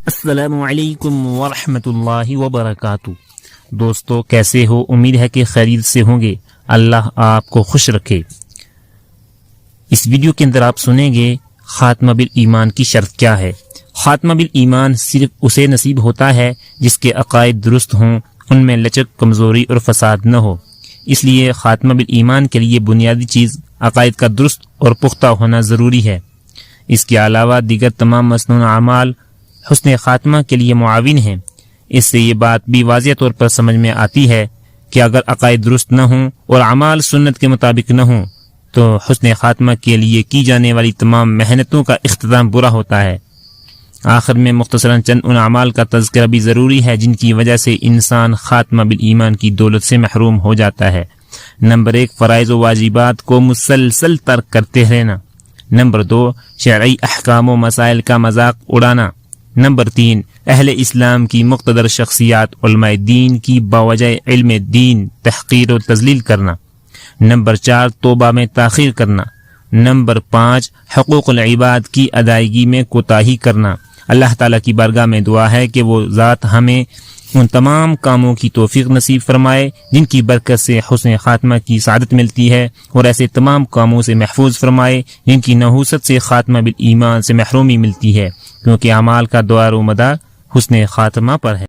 السلام علیکم ورحمۃ اللہ وبرکاتہ۔ دوستو کیسے ہو؟ امید ہے کہ خیریت سے ہوں گے۔ اللہ آپ کو خوش رکھے۔ اس ویڈیو کے اندر آپ سنیں گے خاتمہ بالایمان کی شرط کیا ہے۔ خاتمہ بالایمان صرف اسے نصیب ہوتا ہے جس کے عقائد درست ہوں، ان میں لچک، کمزوری اور فساد نہ ہو۔ اس لیے خاتمہ بالایمان کے لیے بنیادی چیز عقائد کا درست اور پختہ ہونا ضروری ہے۔ اس کے علاوہ دیگر تمام مسنون اعمال حسن خاتمہ کے لیے معاون ہیں۔ اس سے یہ بات بھی واضح طور پر سمجھ میں آتی ہے کہ اگر عقائد درست نہ ہوں اور اعمال سنت کے مطابق نہ ہوں تو حسن خاتمہ کے لیے کی جانے والی تمام محنتوں کا اختتام برا ہوتا ہے۔ آخر میں مختصراً چند ان اعمال کا تذکرہ بھی ضروری ہے جن کی وجہ سے انسان خاتمہ بالایمان کی دولت سے محروم ہو جاتا ہے۔ نمبر 1، فرائض و واجبات کو مسلسل ترک کرتے رہنا۔ نمبر 2، شرعی احکام و مسائل کا مذاق اڑانا۔ نمبر 3، اہل اسلام کی مقتدر شخصیات علماء دین کی باوجہ علم دین تحقیر و تذلیل کرنا۔ نمبر 4، توبہ میں تاخیر کرنا۔ نمبر 5، حقوق العباد کی ادائیگی میں کوتاہی کرنا۔ اللہ تعالیٰ کی بارگاہ میں دعا ہے کہ وہ ذات ہمیں ان تمام کاموں کی توفیق نصیب فرمائے جن کی برکت سے حسن خاتمہ کی سعادت ملتی ہے، اور ایسے تمام کاموں سے محفوظ فرمائے جن کی نحوست سے خاتمہ بالایمان سے محرومی ملتی ہے، کیونکہ اعمال کا دار و مدار حسن خاتمہ پر ہے۔